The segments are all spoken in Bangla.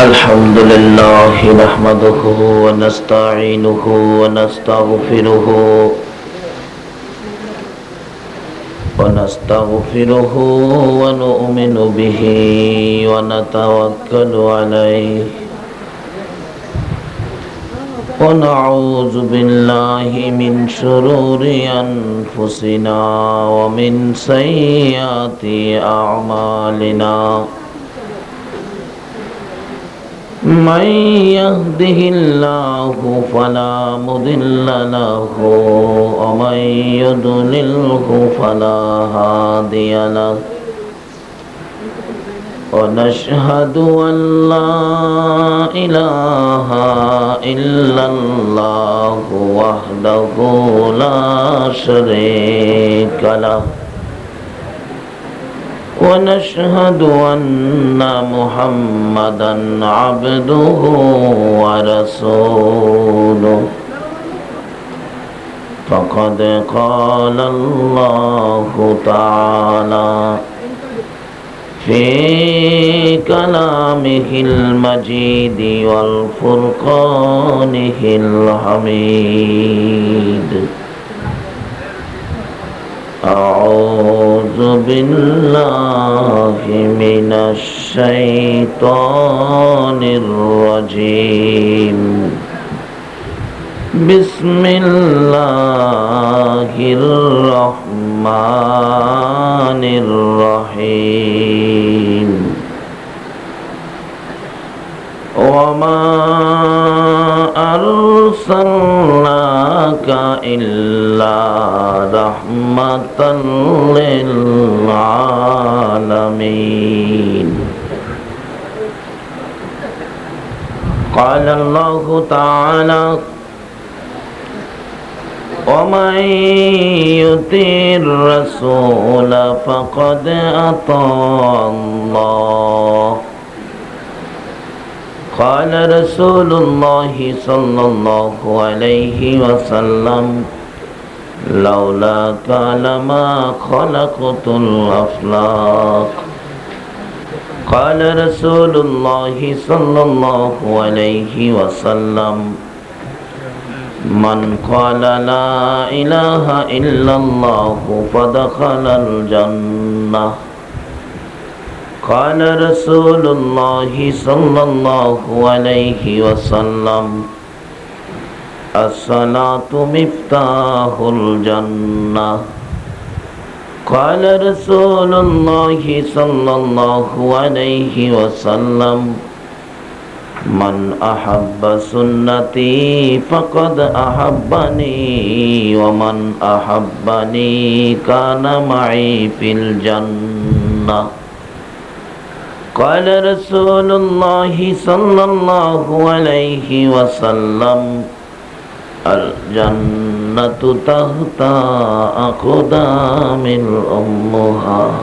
الحمد لله نحمده ونستعينه ونستغفره ونؤمن به ونتوكل عليه ونعوذ بالله من شرور أنفسنا ومن سيئات أعمالنا من يهده الله فلا مضل له ومن يضلله فلا هادي له ونشهد أن لا إله إلا الله وحده لا شريك له ونشهد أن محمدا عبده ورسوله فقد قال الله تعالى في كلامه المجيد والفرقانه الحميد أعوذ بالله من الشيطان الرجيم بسم الله الرحمن الرحيم وما أرسلناك إلا رحمة للعالمين قال الله تعالى ومن يطع الرسول فقد أطاع الله قال رسول الله صلى الله عليه وسلم لولاك لما خلقت الأفلاك قال رسول الله صلى الله عليه وسلم من قال لا إله إلا الله فدخل الجنة قال رسول الله صلى الله عليه وسلم الصلاة مفتاح الجنة قال رسول الله صلى الله عليه وسلم من أحب سنتي فقد أحبني ومن أحبني كان معي في الجنة قال رسول الله صلى الله عليه وسلم الجنة تحت أقدام الأمهات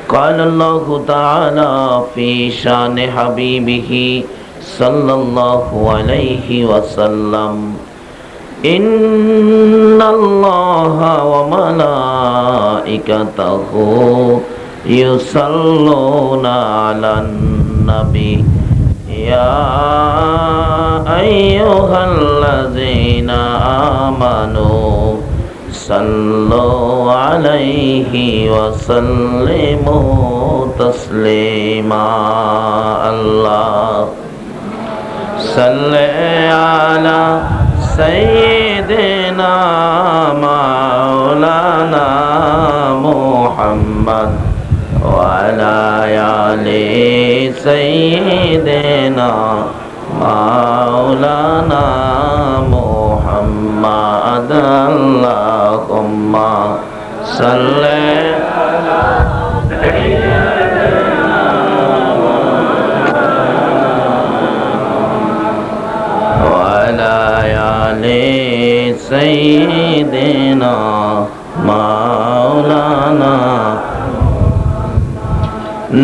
قال الله تعالى في شان حبيبه صلى الله عليه وسلم إن الله وملائكته يصلون على النبي يا أيها الذين آمنوا صلوا عليه وسلموا تسليما الله صل على سيدنا مولانا محمد وعلى آل سيدنا مولانا محمد اللهم صل على سيدنا وعلى آل سيدنا مولانا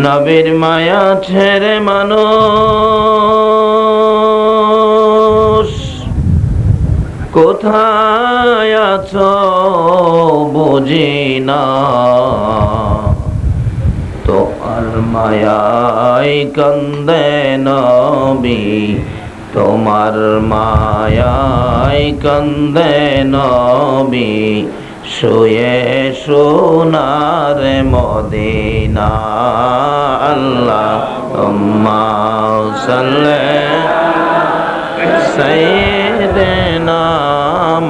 নবীর মায়া ছেড়ে মানুষ কোথায় আছো বুঝি না তো আর মায়ায় কান্দে নবী, তোমার মায়ায় কান্দে নবী, শুয়ে সোনার মদিনা। আল্লাহুম্মা সাল্লি সাইয়্যিদিনা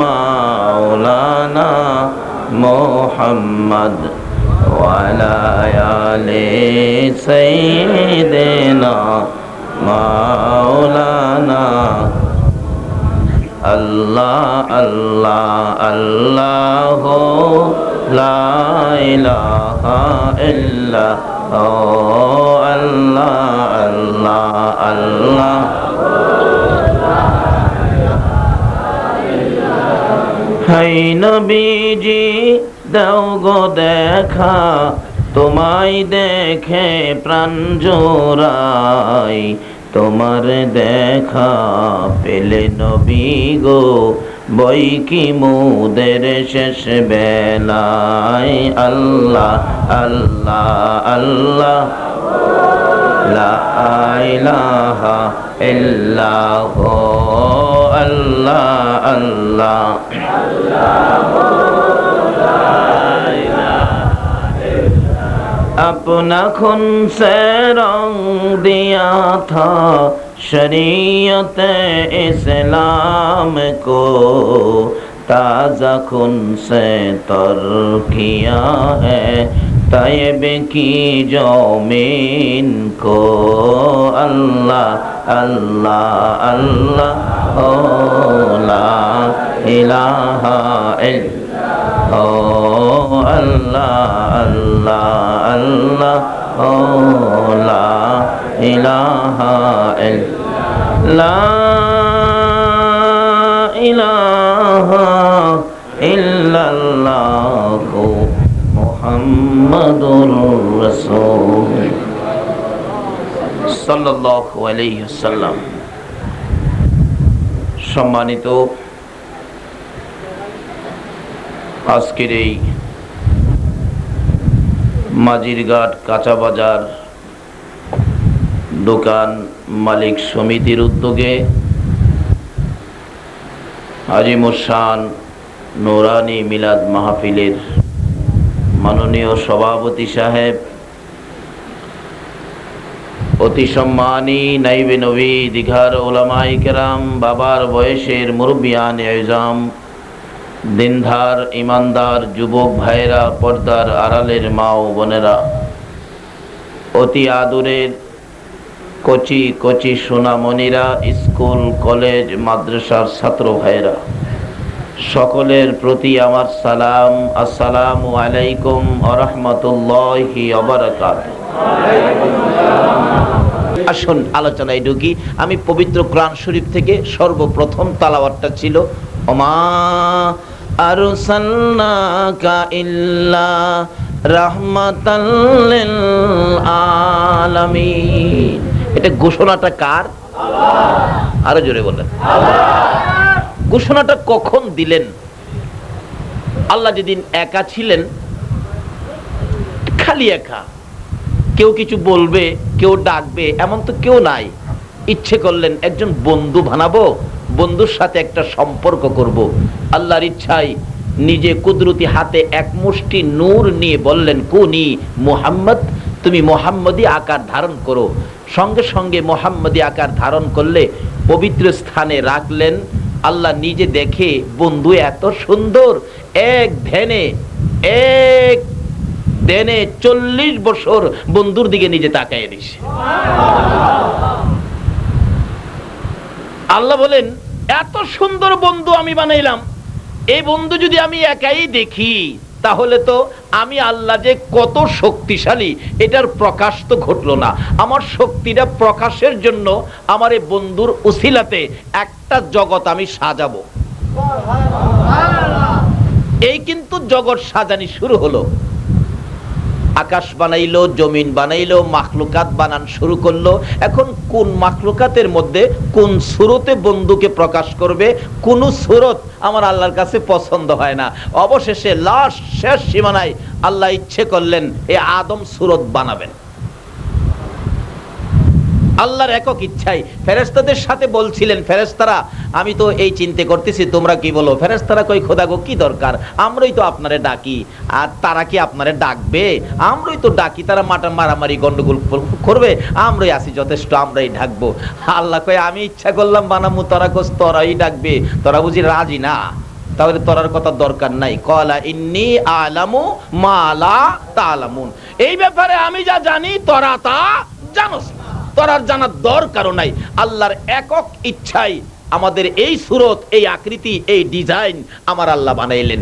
মাওলানা মুহাম্মদ ওয়া আলা আলি সাইয়্যিদিনা মাওলানা। আল্লাহ আল্লাহ আল্লাহ লা ইলাহা ইল্লাল্লাহ, আল্লাহ আল্লাহ আল্লাহ। হাই নবীজি দাও গো দেখা, তোমায় দেখে প্রাণ জোড়াই, তোমার দেখা পেলে নবী গো বই কি মোদের শেষ বেলায়। আল্লাহ আল্লাহ আল্লাহ লা ইলাহা ইল্লাল্লাহ, আল্লাহ আল্লাহ। अपना खून से रंग दिया था शरीयत इस्लाम को, ताज़ा खून से तर किया है तैब की ज़मीन को। अल्लाह अल्लाह अल्लाह ओ ला इलाहा इल्लल्लाह, ओ अल्लाह अल्लाह अल्लाह, ओ ला इलाहा इल्लल्लाह, ला इलाहा इल्लल्लाह मुहम्मदुर रसूल সাল্লাল্লাহু আলাইহি ওয়াসাল্লাম। সম্মানিত আজকের এই মাজিরঘাট কাঁচা বাজার দোকান মালিক সমিতির উদ্যোগে আজিমুশান নুরানি মিলাদ মাহফিলের মাননীয় সভাপতি সাহেব, অতি সম্মানী নাইবে নবী দীঘার ওলামায়ে কেরাম, বাবার বয়সের মুরব্বিয়ান আযম, দিনদার ইমানদার যুবক ভাইরা, পর্দার আড়ালের মা ও বোনেরা, অতি আদরের কচি কচি সোনামণিরা, স্কুল কলেজ মাদ্রাসার ছাত্র ভাইরা, সকলের প্রতি আমার সালাম। আসসালামু আলাইকুম ওয়া রাহমাতুল্লাহি ওয়া বারাকাতুহু। আসুন আলোচনায় ঢুকি। আমি পবিত্র কোরআন শরীফ থেকে সর্বপ্রথম তালাওয়াতটা ছিল ওমা আরসালনাকা ইল্লা রাহমাতাল লিল আলামিন। এটা ঘোষণাটা কার? আল্লাহ। আরো জোরে বলেন আল্লাহ। ঘোষণাটা কখন দিলেন? আল্লাহ যেদিন একা ছিলেন, খালি একা, কেউ কিছু বলবে, কেউ ডাকবে, এমন তো কেউ নাই। ইচ্ছে করলেন একজন বন্ধু বানাবো, বন্ধুর সাথে একটা সম্পর্ক করব। আল্লাহর ইচ্ছায় নিজে কুদরতি হাতে এক মুষ্টি নূর নিয়ে বললেন কুনি মুহাম্মদ, তুমি মুহাম্মদী আকার ধারণ করো। সঙ্গে সঙ্গে মুহাম্মদী আকার ধারণ করলে পবিত্র স্থানে রাখলেন। আল্লাহ নিজে দেখে বন্ধু এত সুন্দর, এক দেনে 40 বছর বন্ধুর দিকে নিজে তাকায় দিছে। আল্লাহ বলেন এত সুন্দর বন্ধু আমি বানাইলাম, এই বন্ধু যদি আমি একাই দেখি তাহলে তো আমি আল্লাহ যে কত শক্তিশালী এটার প্রকাশ তো ঘটলো না। আমার শক্তিটা প্রকাশের জন্য আমার এই বন্ধুর উসিলাতে একটা জগৎ আমি সাজাবো। এই কিন্তু জগৎ সাজানি শুরু হলো। আকাশ বানাইলো, জমিন বানাইলো, মাখলুকাত বানান শুরু করলো। এখন কোন মাখলুকাতের মধ্যে কোন সুরতে বন্ধুকে প্রকাশ করবে, কোন সুরত আমার আল্লাহর কাছে পছন্দ হয় না। অবশেষে লাস্ট শেষ সীমানায় আল্লাহ ইচ্ছে করলেন এ আদম সুরত বানাবেন। আল্লাহর একক ইচ্ছাই ফেরেশতাদের সাথে বলছিলেন, ফেরেশতারা আমি তো এই চিন্তা করতেছি, তোমরা কি বলো? ফেরেশতারা কই, খোদা গো কি দরকার, আমরাই তো আপনারে ডাকি, আর তারা কি আপনারে ডাকবে? আমরাই তো ডাকি, তারা মারামারি গন্ডগোল করবে, আমরাই আছি যথেষ্ট, আমরাই ডাকবো। আল্লাহ কয় আমি ইচ্ছা করলাম বানামু, তোরা কোস তোরাই ডাকবে, তোরা বুঝি রাজি না, তাহলে তোরার কথা দরকার নাই। কলা ইন্নী আলামু মা লা তালামুন, এই ব্যাপারে আমি যা জানি তোরা তা জানোস না, তোরার জানার দরকারও নাই। আল্লাহর একক ইচ্ছাই আমাদের এই সুরত, এই আকৃতি, এই ডিজাইন আমার আল্লাহ বানাইলেন।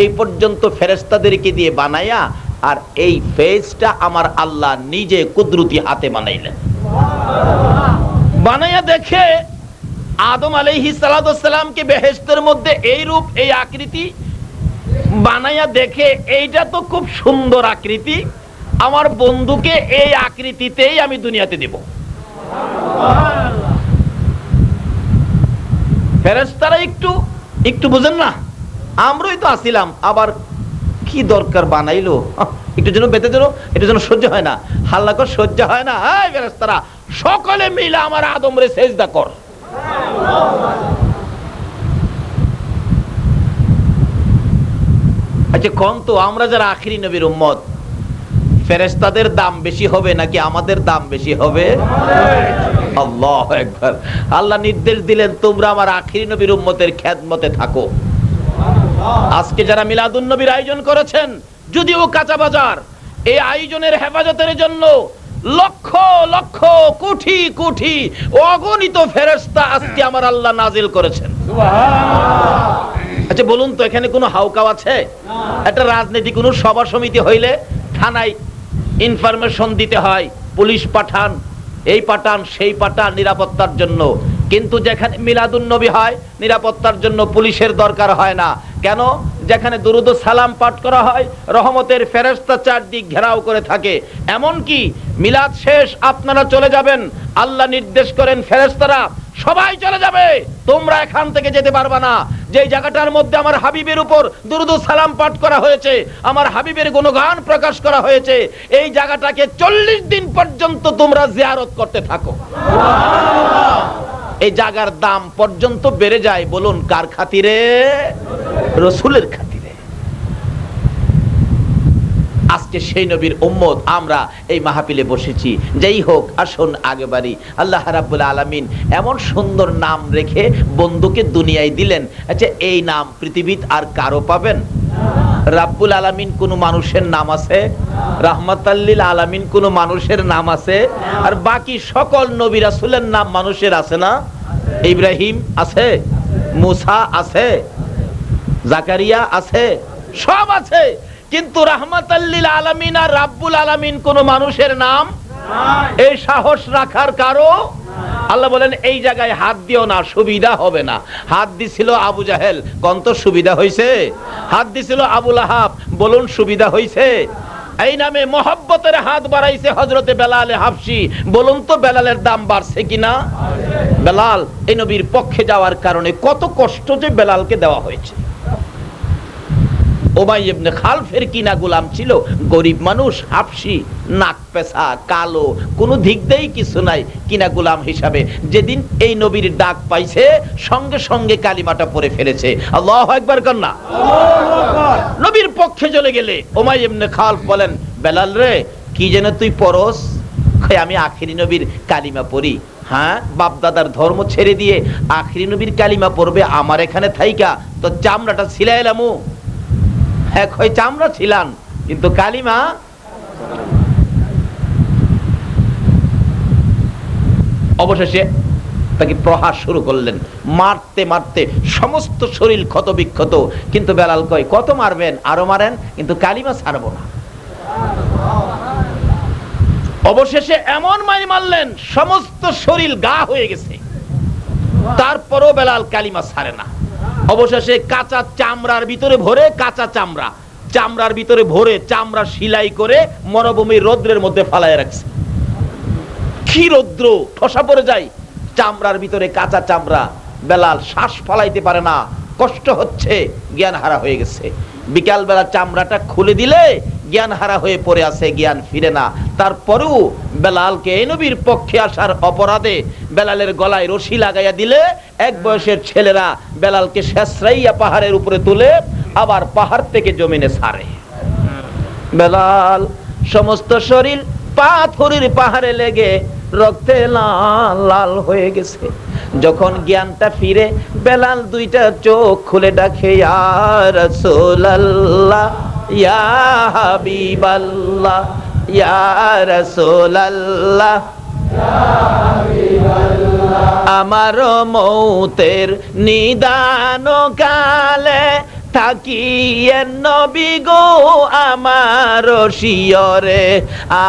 এই পর্যন্ত ফেরেশতাদেরকে দিয়ে বানায়া, আর এই ফেসটা আমার আল্লাহ নিজে কুদরতি হাতে বানাইলেন। বানায়া দেখে আদম আলাইহিস সালামকে বেহেশতের মধ্যে এই রূপ, এই আকৃতি বানায়া দেখে এইটা তো খুব সুন্দর আকৃতি, আমার বন্ধুকে এই আকৃতিতেই আমি দুনিয়াতে দেব। ফেরেশতারা একটু বুঝেন না, আমরাই তো আসিলাম, আবার কি দরকার বানাইলো, একটু যেন বেঁধে যেন একটু যেন সহ্য হয় না, হাল্লা কর সহ্য হয় না, এই ফেরেশতারা সকলে মিলে আমার আদমরে সেজদা কর। আচ্ছা কোন তো আমরা যারা আখিরি নবীর উম্মত, ফেরেশতাদের দাম বেশি হবে নাকি আমাদের দাম বেশি হবে? আল্লাহু আকবার। আল্লাহ নির্দেশ দিলেন তোমরা আমার আখিরি নবীর উম্মতের খেদমতে থাকো। আজকে যারা মিলাদুন নবীর আয়োজন করেছেন, যদিও কাঁচা বাজার, এই আয়োজনের হেফাজতের জন্য লক্ষ লক্ষ কোটি কোটি অগণিত ফেরেশতা আজকে আমার আল্লাহ নাজিল করেছেন। আচ্ছা বলুন তো, এখানে কোনো হাউকাও আছে? একটা রাজনীতি কোনো সভা সমিতি হইলে থানায় ইনফরমেশন দিতে হয়, পুলিশ পাঠান, এই পাঠান সেই পাঠান নিরাপত্তার জন্য। কিন্তু যেখানে মিলাদুন নবী হয়, নিরাপত্তার জন্য পুলিশের দরকার হয় না। কেন? যেখানে দুরুদ ও সালাম পাঠ করা হয়, রহমতের ফেরেশতা চারদিক ঘেরাও করে থাকে। এমন কি মিলাদ শেষ আপনারা চলে যাবেন, আল্লাহ নির্দেশ করেন ফেরেশতারা সবাই চলে যাবে, তোমরা এখান থেকে যেতে পারবা না। যে জায়গাটার মধ্যে আমার হাবিবের উপর দুরুদ ও সালাম পাঠ করা হয়েছে, আমার হাবিবের গুণগান প্রকাশ করা হয়েছে, এই জায়গাটাকে 40 দিন পর্যন্ত তোমরা জিয়ারত করতে থাকো। এই জায়গার দাম পর্যন্ত বেড়ে যায়। বলুন কার খাতিরে? রাসূলের খাতিরে। আজকে সেই নবীর উম্মত আমরা এই মাহফিলে বসেছি। যেই হোক, আসুন আগে বাড়ি। আল্লাহ রাব্বুল আলামিন এমন সুন্দর নাম রেখে বন্ধুকে দুনিয়ায় দিলেন। আচ্ছা এই নাম পৃথিবীত আর কারো পাবেন? রাব্বুল আলামিন কোন মানুষের নাম আছে? রাহমাতাল্লিল আলামিন কোন মানুষের নাম আছে? আর বাকি সকল নবী রাসূলের নাম মানুষের আছে না? ইব্রাহিম আছে, মুসা আছে, জাকারিয়া আছে, সব আছে, কিন্তু রাহমাতাল্লিল আলামিন আর রাব্বুল আলামিন কোন মানুষের নাম এই সাহস রাখার কারো? আল্লাহ বলেন এই জায়গায় হাত দিও না, সুবিধা হবে না। হাত দিছিল আবু জাহেল, কোন তো সুবিধা হইছে? হাত দিছিল আবু লাহাব, বলুন সুবিধা হইছে? এই নামে মহব্বতের হাত বাড়াইছে হযরতে বেলাল হাবশী, বলুন তো বেলালের দাম বাড়ছে কিনা? বেলাল এই নবীর পক্ষে যাওয়ার কারণে কত কষ্ট যে বেলালকে দেওয়া হয়েছে। উমাইয়া ইবনে খালফের কিনা গোলাম ছিল, গরিব মানুষ, হাবশী, নাক পেশা, কালো, কোনো দিক দিয়েই কিছু নাই, কিনা গোলাম হিসাবে যেদিন এই নবীর ডাক পাইছে সঙ্গে সঙ্গে কালিমাটা পড়ে ফেলেছে। আল্লাহু আকবার কন্যা। নবীর পক্ষে চলে গেলে উমাইয়া ইবনে খালফ বলেন, বেলাল রে কি যেন তুই পড়স? আমি আখিরি নবীর কালিমা পড়ি। হ্যাঁ, বাপ দাদার ধর্ম ছেড়ে দিয়ে আখিরি নবীর কালিমা পড়বে আমার এখানে থাইকা? তো চামড়াটা ছিলাইলামু। এক হয় চামড়া ছিলান, কিন্তু কালিমা। অবশেষে তাকে প্রহার শুরু করলেন, মারতে মারতে সমস্ত শরীর ক্ষত বিক্ষত। কিন্তু বেলাল কয়, কত মারবেন, আরো মারেন, কিন্তু কালিমা ছাড়বো না। অবশেষে এমন মারলেন সমস্ত শরীর গা হয়ে গেছে, তারপরও বেলাল কালিমা ছাড়ে না। অবশেষে কাঁচা চামড়ার ভিতরে ভরে, কাঁচা চামড়ার ভিতরে ভরে চামড়া সিলাই করে মরুভূমির রৌদ্রের মধ্যে ফালায় রাখছে। কি রৌদ্র, ঠসা পড়ে যায় চামড়ার ভিতরে, কাঁচা চামড়া। বেলাল শ্বাস ফালাইতে পারে না, কষ্ট হচ্ছে, জ্ঞান হারা হয়ে গেছে। বিকাল বেলা চামড়াটা খুলে দিলে জ্ঞান হারা হয়ে পড়ে আছে, জ্ঞান ফিরে না। তারপরেও বেলালকে এই নবীর পক্ষে আসার অপরাধে বেলালের গলায় রশি লাগাইয়া দিলে এক বয়সের ছেলেরা বেলালকে শেষরাইয়া পাহাড়ের উপরে তুলে আবার পাহাড় থেকে জমিনে ছাড়ে। বেলাল সমস্ত শরীর পাথরের পাহাড়ে লেগে রক্তে লাল লাল হয়ে গেছে। যখন জ্ঞানটা ফিরে বেলাল দুইটা চোখ খুলে ডাকে, ইয়া রাসূলুল্লাহ, ইয়া হাবিবাল্লাহ, ইয়া রাসূলুল্লাহ, আমার মৌতের নিদান কালে থাকিয়েন নবী গো আমার শিয়রে,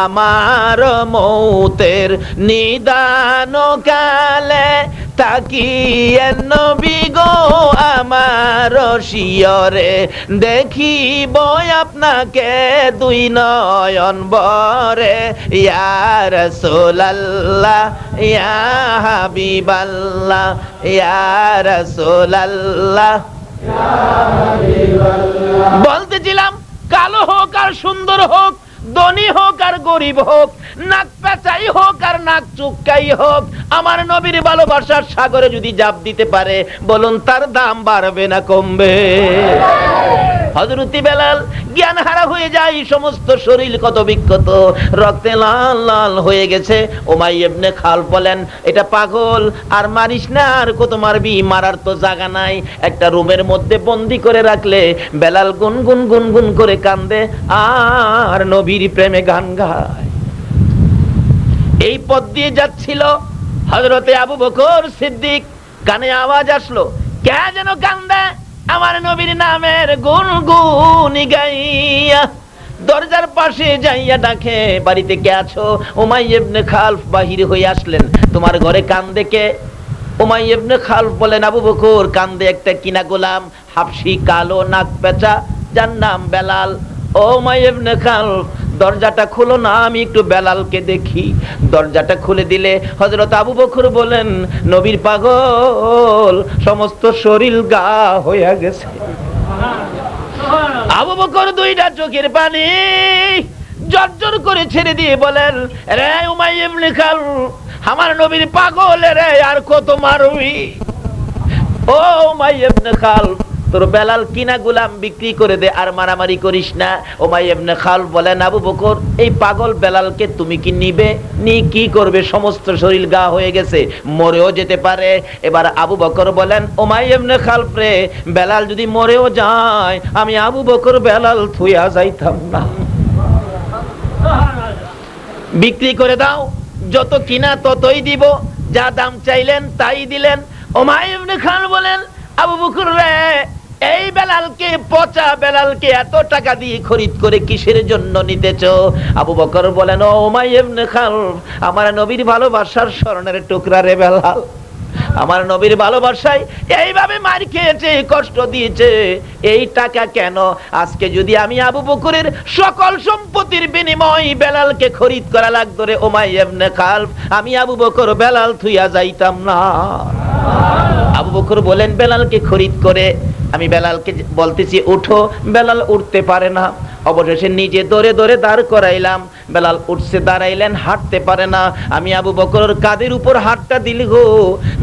আমার মৌতের নিদান কালে থাকিয়েন নবী গো আমার শিয়রে, দেখিব আপনাকে দুই নয়ন ভরে, ইয়া রাসূলুল্লাহ, ইয়া হাবিবাল্লাহ, ইয়া রাসূলুল্লাহ। বলতেছিলাম কালো হোক আর সুন্দর হোক, ধনী হোক আর গরিব হোক, নাক পেঁচাই হোক আর নাক চুক্কাই হোক, আমার নবীর ভালোবাসার সাগরে যদি জাপ দিতে পারে বলুন তার দাম বাড়বে না কমবে? হযরত বেলাল জ্ঞান হারা হয়ে যায়, সমস্ত শরীর কত বিক্ষত, রক্তে লাল লাল হয়ে গেছে। উমাইয়া ইবনে খালফ বলেন, এটা পাগল, আর মারিস না, আর কত মারবি, মারার তো জায়গা নাই। একটা রুমের মধ্যে বন্দি করে রাখলে বেলাল গুনগুন গুনগুন করে কান্দে আর নবীর প্রেমে গান গায়। এই পথ দিয়ে যাচ্ছিল হযরতে আবু বকর সিদ্দিক, কানে আওয়াজ আসলো, কে যেন কান্দে আমার নবীর নামের গুনগুনি গাইয়া। দরজার পাশে যাইয়া ডাকে, বাড়িতে কে আছো? উমাইয়া ইবনে খালফ বাহির হয়ে আসলেন, তোমার ঘরে কান্দে কে? উমাইয়া ইবনে খালফ বলেন, আবু বকর কান্দে একটা কিনা গোলাম, হাবশি, কালো, নাক পেঁচা, যার নাম বেলাল। ও উমাইয়া ইবনে খালফ, দরজাটা খুলো না, আমি একটু বেলালকে দেখি। দরজাটা খুলে দিলে হযরত আবু বকর বলেন, নবীর পাগল, সমস্ত শরীর গা হয়ে গেছে। আবু বকর দুইটা চোখের পানি জর্জর করে ছেড়ে দিয়ে বলেন, রে উমাইয়া ইবনে খালফ, আমার নবীর পাগল রে, আর কত মারবি? ও উমাইয়া ইবনে খালফ, তোর বেলাল কিনা গোলাম বিক্রি করে দে, আর মারামারি করিস না। উমাইয়া ইবনে খালফ বলেন, আবু বকর, এই পাগল বেলালকে তুমি কি নিবে? নি কি করবে? সমস্ত শরীর গা হয়ে গেছে, মরেও যেতে পারে। এবার আবু বকর বলেন, উমাইয়া ইবনে খালফ রে, বেলাল যদি মরেও যায়, আমি আবু বকর বেলাল থুইয়া যাইতাম না, বিক্রি করে দাও, যত কিনা ততই দিব। যা দাম চাইলেন তাই দিলেন। উমাইয়া ইবনে খালফ বলেন, আবু বকর রে, এই বেলালকে, পচা বেলালকে এত টাকা দিয়ে খরিদ করে কিসের জন্য নিতেছো? আবু বকর বলেন, ও উমাইয়া ইবনে খালফ, আমার নবীর ভালোবাসার স্মরণের টুকরা রে বেলাল, আমার নবীর ভালোবাসায় এইভাবে মার খেয়েছে, কষ্ট দিয়েছে, এই টাকা কেন? আজকে যদি আমি আবু বকরের সকল সম্পত্তির বিনিময় বেলালকে খরিদ করা লাগতো রে উমাইয়া ইবনে খালফ, আমি আবু বকর বেলাল থুইয়া যাইতাম না। আবু বকর বলেন, বেলালকে খরিদ করে আমি বেলালকে বলতেছি উঠো, বেলাল উঠতে পারে না। অবশেষে নিজে দৌড়ে দৌড়ে দাঁড় করাইলাম, বেলাল উঠছে, দাঁড়াইলেন, হাঁটতে পারে না। আমি আবু বকরের কাঁধের উপর হাতটা দিলি গো,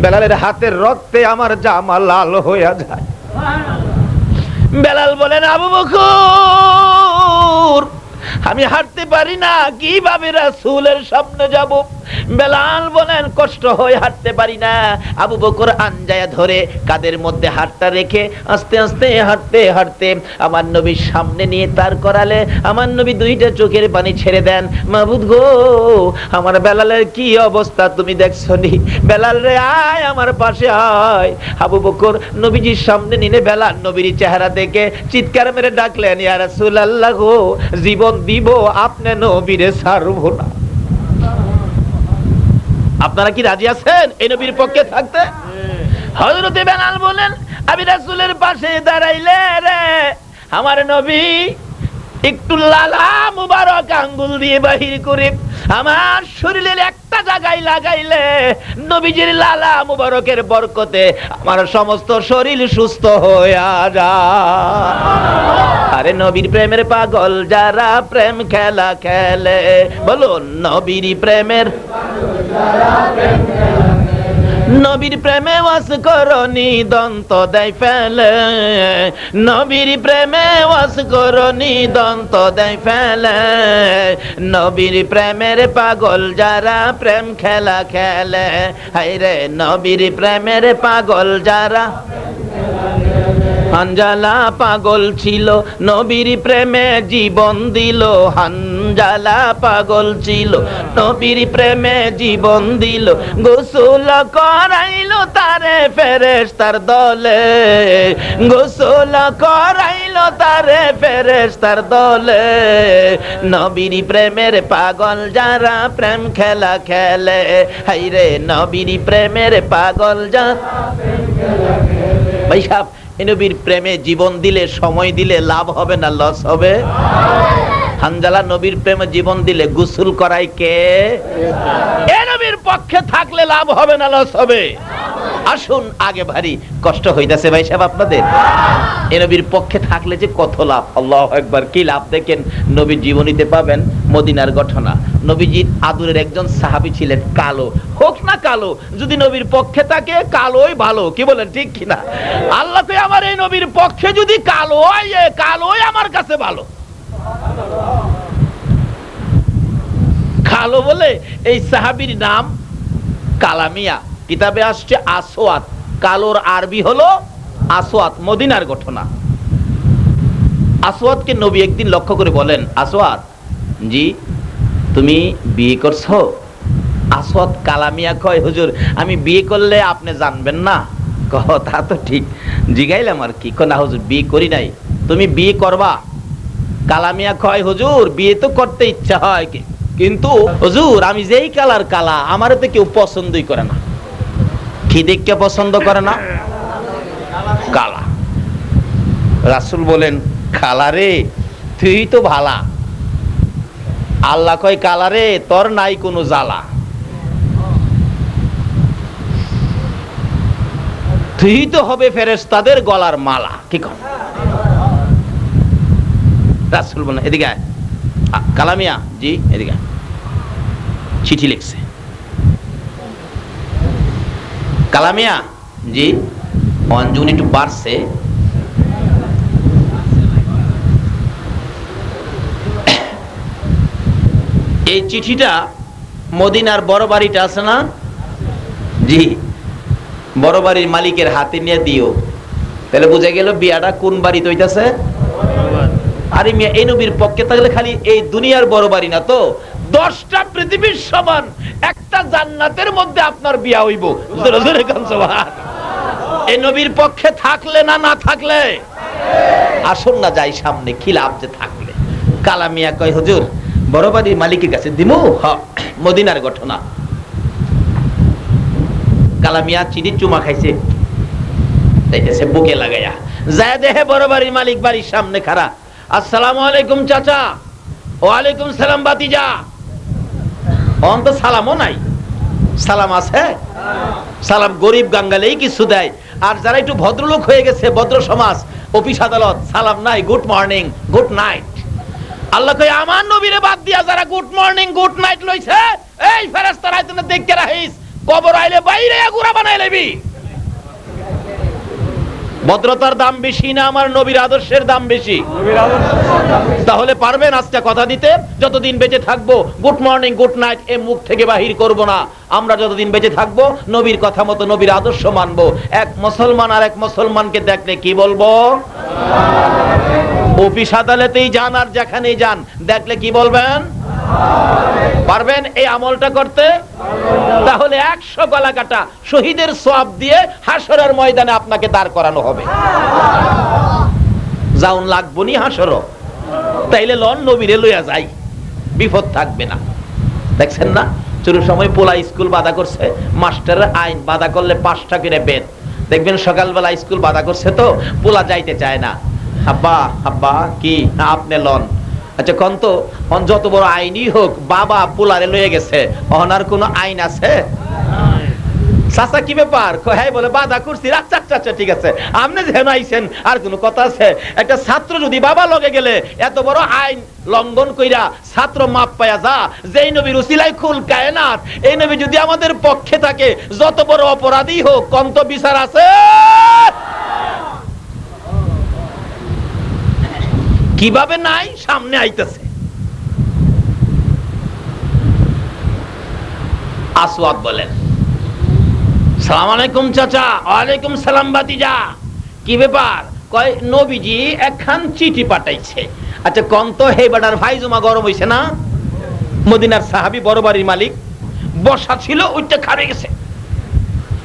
বেলালের হাতের রক্তে আমার জামা লাল হইয়া যায়। বেলাল বলেন, আবু বকর, আমি হাঁটতে পারি না, কিভাবে রাসূলের সামনে যাব? বেলাল বলেন, কষ্ট হয়, হাঁটতে পারি না। আবু বকর আঞ্জায়া ধরে কাদের মধ্যে হাতটা রেখে আস্তে আস্তে হাঁটতে হাঁটতে আমার নবীর সামনে নিয়ে তার করালে আমার নবী দুইটা চোখের পানি ছেড়ে দেন। মাবুদ গো, আমার বেলালের কি অবস্থা তুমি দেখছো নি? বেলাল রে, আয় আমার পাশে আয়। আবু বকর নবীজির সামনে নিলে বেলাল নবীর চেহারা দেখে চিৎকার মেরে ডাকলেন, ইয়া রাসূলুল্লাহ গো, জীবন দিব, আপনি নবীরে ছাড়বো না। আপনারা কি রাজি আছেন এই নবীর পক্ষে থাকতে? হযরতে বেলাল বলেন, আমি রাসূলের পাশে দাঁড়াইলে রে আমার নবী একটু লালা মুবারক আঙ্গুল দিয়ে বাহির করে আমার শরীরের একটা জায়গায় লাগাইলে নবীজির লালা মুবারকের বরকতে আমার সমস্ত শরীর সুস্থ হইয়া যায়। আরে নবীর প্রেমের পাগল যারা প্রেম খেলা খেলে, বলুন নবীর প্রেমের নবীর প্রেমে ওয়াস করনি দন্ত দেয় ফেলে, নবীর প্রেমে ওয়াস করনি দন্ত দেয় ফেলে, নবীর প্রেমের পাগল যারা প্রেম খেলা খেলে, হায়রে নবীর প্রেমের পাগল যারা। হানজালা পাগল ছিল নবীর প্রেমে জীবন দিল, হানজালা পাগল ছিল নবীর প্রেমে জীবন দিল, গোসল করাইলো তারে ফেরেশতার দলে, গোসল করাইলো তারে ফেরেশতার দলে, নবীর প্রেমের পাগল যারা প্রেম খেলা খেলে, হায়রে নবীর প্রেমের পাগল যারা। ভাই সাহেব, নবীর প্রেমে জীবন দিলে, সময় দিলে লাভ হবে না লস হবে? হানজালা নবীর প্রেমে জীবন দিলে গোসল করাই কে? এ নবীর পক্ষে থাকলে লাভ হবে না লস হবে? আসুন, আগে ভারী কষ্ট হইতাছে ভাই সাহেব আপনাদের। এ নবীর পক্ষে থাকলে যে কত লাভ, আল্লাহু আকবার। কি লাভ দেখেন, নবীর জীবনীতে পাবেন মদিনার ঘটনা। নবীজির আদরের একজন সাহাবী ছিলেন, কালো হোক না কালো, যদি নবীর পক্ষে থাকে কালোই ভালো। কি বলেন, ঠিক কিনা? আল্লাহ কই আমার এই নবীর পক্ষে যদি কালো হয়, কালোই আমার কাছে ভালো। কালো বলে এই সাহাবীর নাম কালামিয়া, কিতাবে আসছে আসওয়াত। কালোর আরবি হলো আসওয়াত, মদিনার ঘটনা। আসওয়াতকে নবী একদিন লক্ষ্য করে বলেন, আসওয়াত জি তুমি বিয়ে করছো? আসওয়াত কালামিয়া কয়, হুজুর আমি বিয়ে করলে আপনি জানবেন না। কথা তো ঠিক, জিগাইলাম আর কি। না হুজুর বিয়ে করি নাই। তুমি বিয়ে করবা? কালামিয়া কয়, হুজুর বিয়ে তো করতে ইচ্ছা হয়, কিন্তু হুজুর আমি যেই কালার কালা, আমার তো কেউ পছন্দই করে না। কি দেখে পছন্দ করে না? কালা। রাসূল বলেন, কালা রে তুই তো ভালা। আল্লাহ কয়, কালা রে তোর নাই কোনো জ্বালা, তুই তো হবে ফেরেশতাদের গলার মালা। কি কর? রাসূল বলেন, এদিকে আয়। কালামিয়া জি এদিকে আয়। চিঠি লিখছে। কালামিয়া জি, অঞ্জুন একটু বাড়ছে। এই চিঠিটা মদিনার বড় বাড়িটা আছে না জি, বড় বাড়ির মালিকের হাতে নিয়ে দিও। তাহলে বোঝা গেল বিয়াটা কোন বাড়িতে হইতাছে? আরে মিয়া, এই নবীর পক্ষে থাকলে খালি এই দুনিয়ার বড় বাড়ি না তো, 10টা পৃথিবীর সমান একটা জান্নাতের মধ্যে আপনার বিয়া হইব। এই নবীর পক্ষে থাকলে না না থাকলে? আসুন না যাই সামনে, কি লাভ যে থাকলে। কালামিয়া কয়, হুজুর বড় বাড়ির মালিকের কাছে দিমু। মদিনার ঘটনা। কালামিয়া চিনি চুমা খাইছে, তাইতেছে বুকে লাগাইয়া যায়, দেহে বড় বাড়ির মালিক বাড়ির সামনে খাড়া। আসসালামু আলাইকুম চাচা। ওয়ালাইকুম সালাম বাতিজা। অন তো সালামও নাই। সালাম আছে? সালাম গরিব গাঙ্গালেই কিছু দেয়, আর যারা একটু ভদ্রলোক হয়ে গেছে, ভদ্র সমাজ, অফিস আদালত, সালাম নাই, গুড মর্নিং গুড নাইট। আল্লাহ কই, আমার নবীরে বাদ দিয়া যারা গুড মর্নিং গুড নাইট লইছে, এই ফেরেশতারা আইতে দেখতে রাখিস, কবর আইলে বাইরে গুড়া বানাই লইবি। ভদ্রতার দাম বেশি না আমার নবীর আদর্শের দাম বেশি? তাহলে পারবেন আজকে কথা দিতে, যতদিন বেঁচে থাকবো গুড মর্নিং গুড নাইট এ মুখ থেকে বাহির করব না। আমরা যতদিন বেঁচে থাকবো নবীর কথা মতো নবীর আদর্শ মানবো। এক মুসলমান আর এক মুসলমানকে দেখলে কি বলবো? অফিস আদালতেই যান আর যেখানেই যান, দেখলে কি বলবেন? পারবেন এই আমলটা করতে? তাহলে 100 গলা কাটা শহীদের সওয়াব দিয়ে হাসরের ময়দানে আপনাকে দাঁড় করানো হবে। যাউন লাগবো নি হাসর, তাইলে লন নবীরে লইয়া যাই, বিপদ থাকবে না। দেখছেন না, চুরুর সময় পোলা স্কুল বাধা করছে, মাস্টারের আইন বাধা করলে 5 টাকা করে বেত। দেখবেন সকালবেলা স্কুল বাধা করছে তো পোলা যাইতে চায় না। আব্বা আব্বা কি, আপনি লন। আচ্ছা কোন তো যত বড় আইনই হোক, বাবা পোলারে লয়ে গেছে, অনার কোনো আইন আছে? চাচা কি ব্যাপার? হ্যাঁ বলে বাধা করছি। আচ্ছা আচ্ছা আচ্ছা ঠিক আছে, আপনি যেন আইছেন আর কোনো কথা আছে? একটা ছাত্র যদি বাবা লগে গেলে এত বড় আইন লঙ্ঘন কইরা ছাত্র মাপ পায়া যা, যেই নবীর উসিলায় খুল কায়নাত, এই নবী যদি আমাদের পক্ষে থাকে, যত বড় অপরাধী হোক, কোন তো বিচার আছে? কিভাবে নাই? সামনে আইতেছে। আসওয়াদ বলেন, সালাম আলাইকুম চাচা। ওয়ালাইকুম সালাম ভাতিজা। কি ব্যাপার? কয় নবীজি একখান চিঠি পাঠাইছে। আচ্ছা কোন তো হে বেটার ভাইজুমা গরম হইছে না? মদিনার সাহাবী, বড় বাড়ির মালিক, বসা ছিল, ওইটা খাবে গেছে।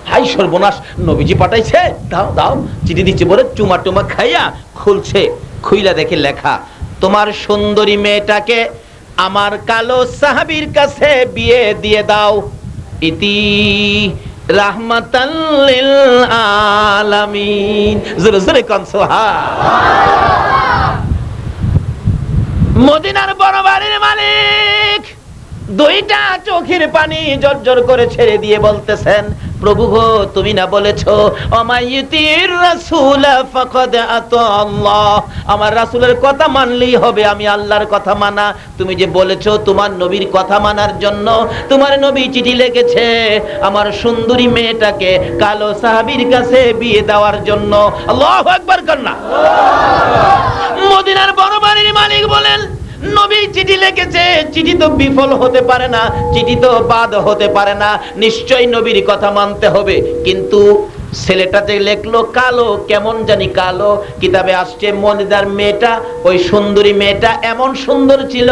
হাই সর্বনাশ, নবীজি পাঠাইছে, দাও দাও। চিঠি দিচ্ছে বলে চুমা টুমা খাইয়া খুলছে, খুইলা দেখে লেখা, তোমার সুন্দরী মেয়েটাকে আমার কালো সাহাবীর কাছে বিয়ে দিয়ে দাও। ইতি রাহমাতাল লিল আলামিন। জোরে জোরে কোন সুবহান। মদিনার বড় বাড়ির মালিক দুইটা চোখের পানি জর্জর করে ছেড়ে দিয়ে বলতেছেন, প্রভু গো, তুমি না বলেছো অমাইয়িতির রাসূল ফাকাদ আতা আল্লাহ, আমার রাসূলের কথা মানলেই হবে, আমি আল্লাহর কথা মানা। তুমি যে বলেছো তোমার নবীর কথা মানার জন্য তোমার নবী চিঠি লিখেছে আমার সুন্দরী মেয়েটাকে কালো সাহাবীর কাছে বিয়ে দেওয়ার জন্য। আল্লাহু আকবার কন্না। মদিনার বড় বাড়ির মালিক বলেন, নবী চিঠি লিখেছে, চিঠি তো বিফল হতে পারে না, চিঠি তো বাদ হতে পারে না, নিশ্চয়ই নবীর কথা মানতে হবে। কিন্তু ছেলেটা যে লেখলো কালো, কেমন জানি কালো। কিতাবে আসছে মদিনার মেয়েটা, ওই সুন্দরী মেয়েটা এমন সুন্দর ছিল,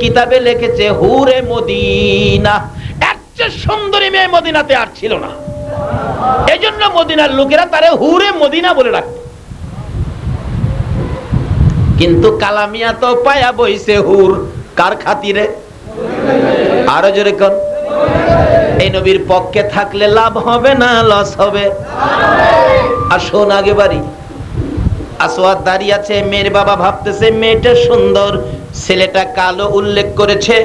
কিতাবে লিখেছে হুরে মদিনা। এর চেয়ে সুন্দরী মেয়ে মদিনাতে আর ছিল না। এজন্য মদিনার লোকেরা তারে হুরে মদিনা বলে ডাকতো। কিন্তু কালামিয়া তো পায়া বইছে হুর, কার খাতিরে? আরো জোরে কোন। এই নবীর পক্ষে থাকলে লাভ হবে না লস হবে? আসুন আগে বাড়ি। আসওয়াদ দাঁড়িয়ে আছে, মেয়ের বাবা ভাবতেছে মেয়েটা সুন্দর, ছেলেটা কালো উল্লেখ করেছে,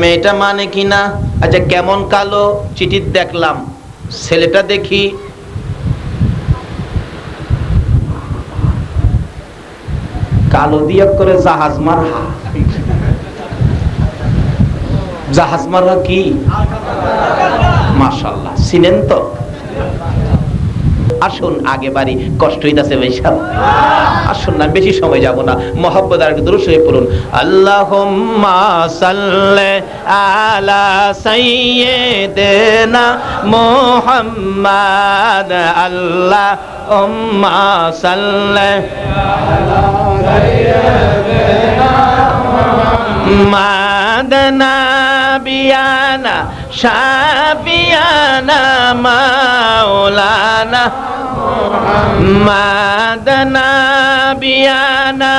মেয়েটা মানে কিনা। আচ্ছা কেমন কালো? চিঠি দেখলাম, ছেলেটা দেখি কালো দিয়া করে জাহাজ মারহা। জাহাজ মারহা কি? মাশাআল্লাহ, চিনেন তো? আসুন আগে বাড়ি, কষ্ট হইতাছে ভাই সাহেব। আসুন না, বেশি সময় যাব না, মোহাব্বত আর দুরূদ শরীফ পড়ুন। আল্লাহুম্মা সাল্লি আলা সাইয়্যিদিনা মুহাম্মাদ। আল্লাহুম্মা সাল্লি আলা সাইয়্যিদিনা মুহাম্মাদ নাবিয়ানা শাফিয়ানা মাওলানা মুহাম্মাদ নাবিয়ানা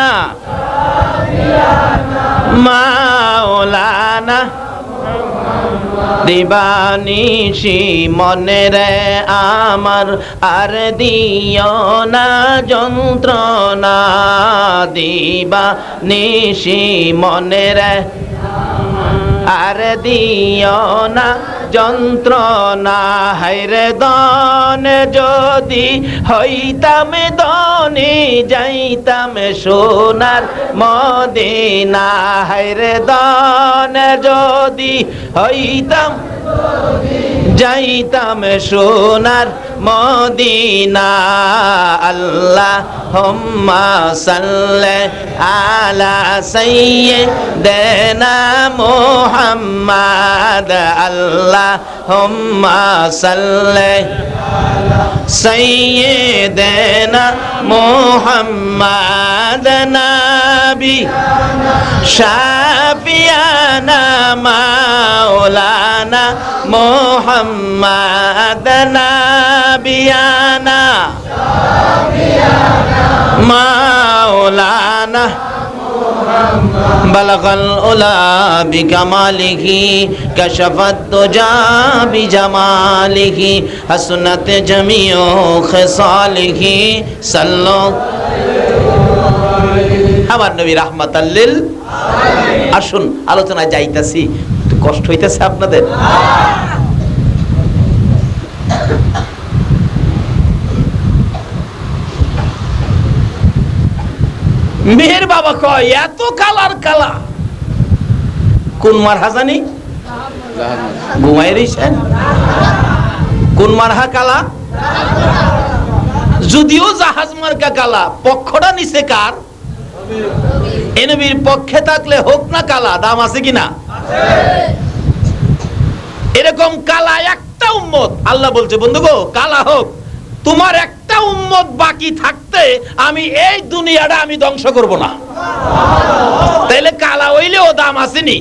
মাওলানা। দিবানিশি মনে রে আমার আর দিও না যন্ত্রণা, দিবানিশি মনে রে আর দিও না যন্ত্রণা। হায়রে দন যদি হইতাম দনে যাইতাম সোনার মদিনা। হায়রে দন যদি হইতাম যাইতাম সোনার মদিনা। আল্লাহুম্মা সাল্লি আলা সাইয়্যিদিনা মুহাম্মাদ। আল্লাহুম্মা সাল্লি আলা সাইয়্যিদিনা মুহাম্মাদ নাবি শাফিয়ানা মাওলানা মুহাম্মাদ নাবিয়ানা মাওলানা। বালাগাল উলা বিকামালিহি কাশাফাত তুজা বিজামালিহি হাসনাত জামিউ খিসালিহি সাল্লাল্লাহু আমার নবী রাহমাতাল লিল আলামিন। আসুন আলোচনায় যাইতাছি, একটু কষ্ট হইতেছে আপনাদের? মেয়ের বাবা কয় এত কালার কালা, কোন মারহা জানি ঘুমাই রইছেন, কোন মারহা কালা? যদিও জাহাজ মার্কা কালা, পক্ষটা নিচে কার? এ নবীর পক্ষে থাকলে হোক না কালা, দাম আছে কিনা? এরকম কালা একটা উম্মত আল্লাহ বলছে বন্ধু গো কালা হোক, তোমার একটা উম্মত বাকি থাকতে আমি এই দুনিয়াটা আমি ধ্বংস করব না। তাইলে কালা হইলেও দাম আসেনি,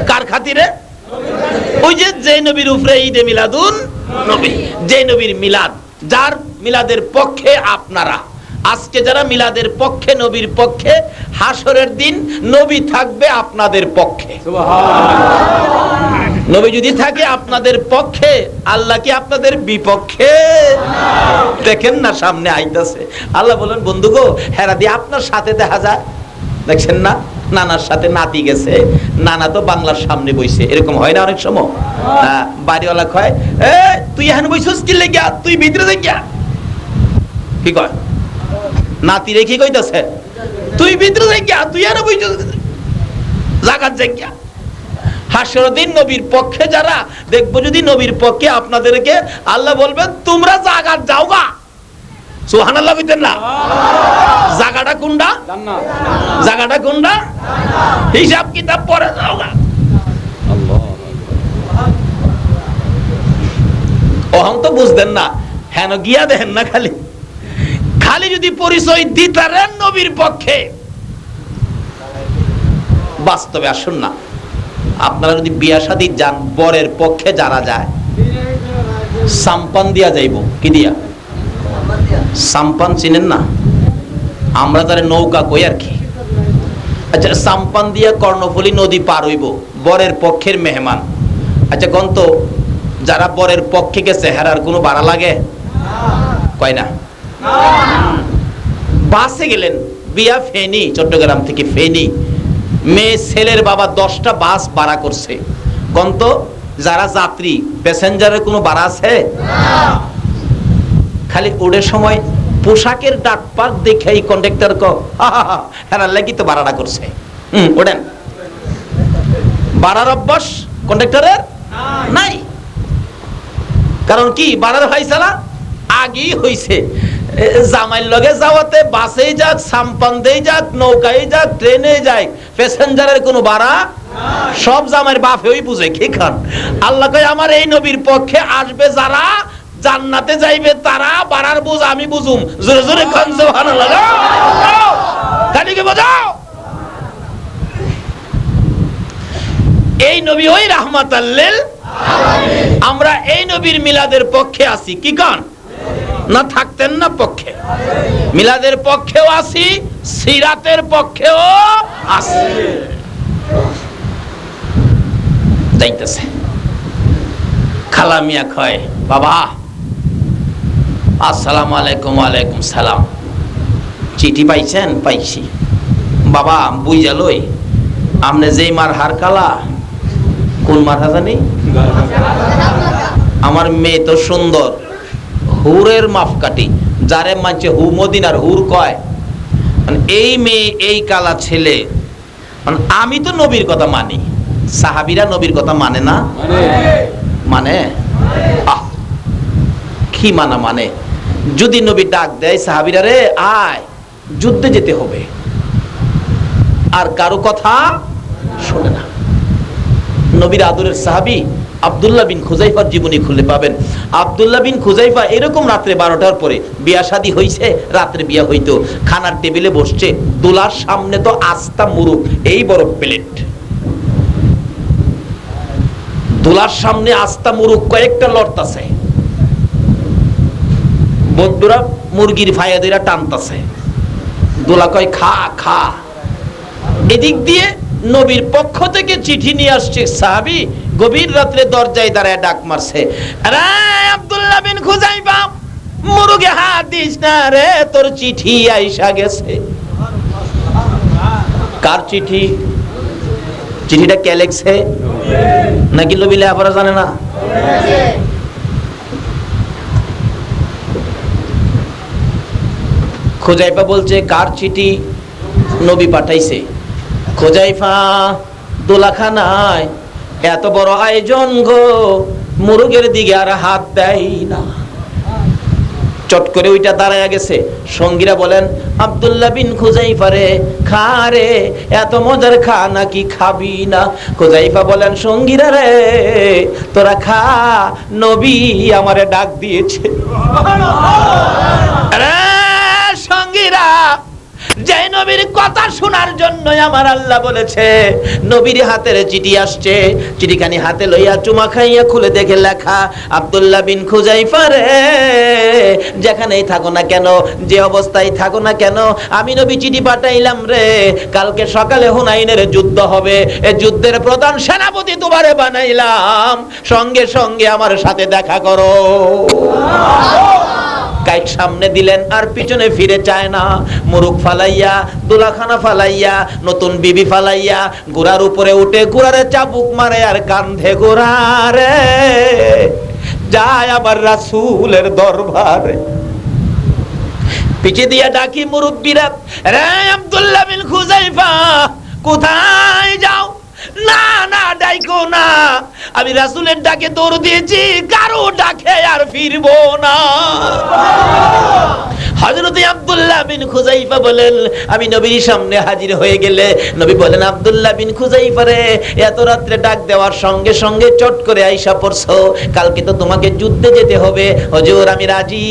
কার খাতিরে? ওই যে নবীর উপরে ঈদে মিলাদুন নবী, যে নবীর মিলাদ, যার মিলাদের পক্ষে আপনারা আজকে যারা মিলাদের পক্ষে, নবীর পক্ষে, হাসরের দিন নবী থাকবে আপনাদের পক্ষে। নবী যদি থাকে আপনাদের পক্ষে, আল্লাহ কি আপনাদের বিপক্ষে? দেখেন না সামনে আইতাছে, আল্লাহ বলেন বন্ধু গো হেরা দিয়ে আপনার সাথে দেখা যায়, দেখছেন না নানার সাথে নাতি গেছে, নানা তো বাংলার সামনে বইছে, এরকম হয় না অনেক সময়? বাড়িওয়ালা কয় এ তুই এখানে বইছস কি লেগিয়া, তুই ভিতরে যাই গিয়া, কি কয় নাতি রেখে কইতাছে তুই ভিতরে যাই গিয়া, তুই এখানে বইছস জাগাত যাই গিয়া। হাসরের দিন নবীর পক্ষে যারা দেখবো, যদি নবীর পক্ষে আপনাদেরকে আল্লাহ বলবেন তোমরা জাগাত যাও গা, সুবহানাল্লাহ কইতেন না? জায়গাটা কোনটা? জান্নাত। জায়গাটা কোনটা? হিসাব কিতাব পড়ে যাও গা। আল্লাহ ওহন তো বুঝদেন না, হেন গিয়া দেখেন না, খালি খালি যদি পরিচয় দিতারেন নবীর পক্ষে, বাস্তবে আসুন না আপনারা যদি বিয়া শাদী যান, বরের পক্ষে যারা যায় সাম্পান দিয়া যাইব, কি দিয়া? সাম্পান চিনেন না? আমরা তারে নৌকা কই আর কি। আচ্ছা সাম্পান দিয়া কর্ণফুলী নদী পার হইব, বরের পক্ষের মেহমান। আচ্ছা কোন তো যারা বরের পক্ষে গেছে হেরার কোনো ভাড়া লাগে? কয় না। বাসে গেলেন, বিয়া ফেনী, চট্টগ্রাম থেকে ফেনী, মেয়ে ছেলের বাবা 10টা বাস ভাড়া করছে, কোন তো যারা যাত্রী প্যাসেঞ্জারের কোনো ভাড়া আছে? খালি ওড়ে সময় পোশাকের ডাক পাক দেখে এই কন্ডাক্টর হেরার লাগি তো ভাড়াটা করছে, ওড়েন। ভাড়ার অভ্যাস কন্ডাক্টরের নাই, কারণ কি ভাড়ার ফাইসালা আগেই হইছে। জামাইর লগে যাওয়াতে বাসেই যাক, সাম্পান্দেই যাক, নৌকায় যাক, ট্রেনে যাক, প্যাসেঞ্জারের কোনো ভাড়া সব জামাইয়ের বাপ হই বুঝে কি খান। আল্লাহ কয় আমার এই নবীর পক্ষে আসবে যারা, জান্নাতে যাইবে তারা, ভাড়ার বুঝ আমি বুঝুম। জোরে জোরে খান সুবহানাল্লাহ, কালিকে বোঝাও। এই নবী ওই রাহমাতাল লিল আলামিন। আমরা এই নবীর মিলাদের পক্ষে আছি, কি কান না থাকতেন না পক্ষে? মিলাদের পক্ষেও আছি, সিরাতের পক্ষেও আছি। যাইতেছে খালা মিয়া কয় বাবা আসসালামু আলাইকুম। ওয়ালাইকুম সালাম। চিঠি পাইছেন? পাইছি। বাবা বুঝা লই আমনে যেই মার হার কালা, কোন মার জানি? আমার মেয়ে তো সুন্দর, হুরের মাপকাঠি, যারে মানছে হু মদিনার হুর কয়, এই মেয়ে এই কালা ছেলে। আমি তো নবীর কথা মানি, সাহাবীরা নবীর কথা মানে না? মানে কি মানা মানে? যদি নবী ডাক দেয় সাহাবীরা রে আয় যুদ্ধে যেতে হবে, আর কারো কথা শোনে না। নবীর আদরের সাহাবী আব্দুল্লাহ বিন খুজাইফার জীবনী খুলে পাবেন। আব্দুল্লাহ বিন খুজাইফা এরকম রাত্রে 12টার পরে, বিয়া শাদী হইছে, রাত্রে বিয়া হইতো, খানার টেবিলে বসছে, দোলার সামনে তো আস্তা মুরুগ, এই বড় প্লেট, দোলার সামনে আস্তা মুরুগ কয়েকটা লড়তাছে, বন্ধুরা মুরগির ফায়া দিরা টানতাছে, দোলা কয় খা খা। এদিক দিয়ে নবীর পক্ষ থেকে চিঠি নিয়ে আসছে সাহাবী, গভীর রাত্রে দরজায় দাঁড়ায় ডাক মারছে, আরে আব্দুল্লাহ বিন খুজাইফা মুরগে হাত দিস না রে, তোর চিঠি আইসা গেছে। কার চিঠি? চিঠিটা কে লেখছে? নাকি নবী লেখাপড়া জানে না? খুজাইফা বলছে কার চিঠি? নবী পাঠাইছে। খুজাইফা দোলাখানায় এত বড় আয়োজন গো, মুরগের দিকে আর হাত দেয় না। চট করে ওইটা দাঁড়ায়া গেছে। সঙ্গীরা বলেন আব্দুল্লাহ বিন খুজাইফা রে, খা রে, এত মজার খা নাকি খাবি না? খুজাইফা বলেন সঙ্গীরা রে তোরা খা, নবী আমারে ডাক দিয়েছে। আরে সঙ্গীরা, যে নবীর কথা শোনার জন্য আমার আল্লাহ বলেছে, নবীর হাতের চিঠি আসছে। চিঠিখানি হাতে লইয়া চুমা খাইয়া খুলে দেখে লেখা, আব্দুল্লাহ বিন খুজাইফা রে, যেখানেই থাকো না কেন, যে অবস্থায় থাকো না কেন, আমি নবী চিঠি পাঠাইলাম রে, কালকে সকালে হুনাইনের যুদ্ধ হবে, এই যুদ্ধের প্রধান সেনাপতি তোমারে বানাইলাম, সঙ্গে সঙ্গে আমার সাথে দেখা করো। কাইট সামনে দিলেন আর পিছনে ফিরে চায় না। মুরুক ফালাইয়া, দুলাখানা ফালাইয়া, নতুন বিবি ফালাইয়া, ঘোড়ার উপরে উঠে ঘোড়ারে চাবুক মারে আর কান্ধে ঘোড়ারে যায় আবার রাসূলের দরবারে। পিছে দিয়া ডাকি মুরব্বিরা, রে আব্দুল্লাহ বিন খুজাইফা কোথায় যাও? না না ডাইকো না, আমি রাসূলের ডাকে দৌড় দিয়েছি, কারো ডাকে আর ফিরবো না। হযরত আব্দুল্লাহ বিন খুজাইফা বলেন, আমি নবীর সামনে হাজির হয়ে গেলে নবী বলেন, আব্দুল্লাহ বিন খুজাইফা রে, এত রাত্রে ডাক দেওয়ার সঙ্গে সঙ্গে চট করে আইসা পড়ছো, কালকে তো তোমাকে যুদ্ধে যেতে হবে। হুজুর আমি রাজি।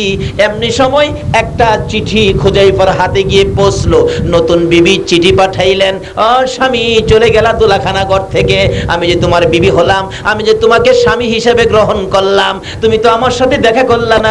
এমনি সময় একটা চিঠি খুজাইফার হাতে গিয়ে পৌঁছলো। নতুন বিবি চিঠি পাঠাইলেন, ও স্বামী চলে গেলা দুলাখানা ঘর থেকে, আমি যে তোমার বিবি হলাম, আমি যে তোমাকে স্বামী হিসেবে গ্রহণ করলাম, তুমি তো আমার সাথে দেখা করলা না।